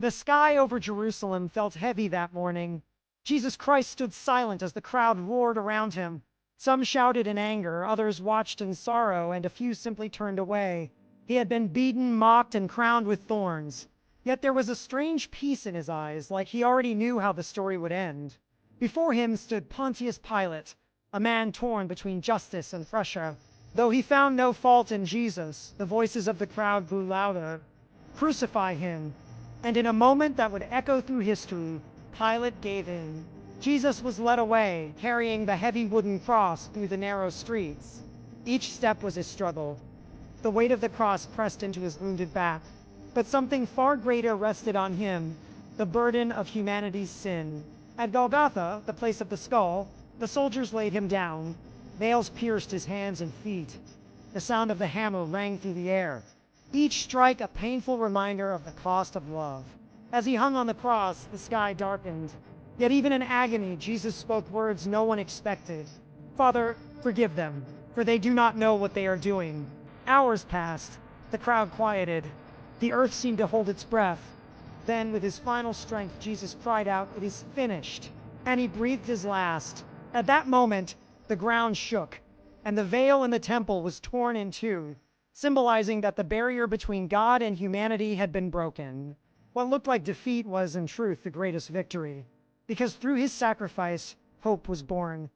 The sky over Jerusalem felt heavy that morning. Jesus Christ stood silent as the crowd roared around him. Some shouted in anger, others watched in sorrow, and a few simply turned away. He had been beaten, mocked, and crowned with thorns. Yet there was a strange peace in his eyes, like he already knew how the story would end. Before him stood Pontius Pilate, a man torn between justice and pressure. Though he found no fault in Jesus, the voices of the crowd grew louder. Crucify him! And in a moment that would echo through history, Pilate gave in. Jesus was led away, carrying the heavy wooden cross through the narrow streets. Each step was a struggle. The weight of the cross pressed into his wounded back. But something far greater rested on him, the burden of humanity's sin. At Golgotha, the place of the skull, the soldiers laid him down. Nails pierced his hands and feet. The sound of the hammer rang through the air, each strike a painful reminder of the cost of love. As he hung on the cross, the sky darkened. Yet even in agony, Jesus spoke words no one expected. "Father, forgive them, for they do not know what they are doing." Hours passed. The crowd quieted. The earth seemed to hold its breath. Then, with his final strength, Jesus cried out, "It is finished." And he breathed his last. At that moment, the ground shook, and the veil in the temple was torn in two, symbolizing that the barrier between God and humanity had been broken. What looked like defeat was, in truth, the greatest victory, because through his sacrifice, hope was born.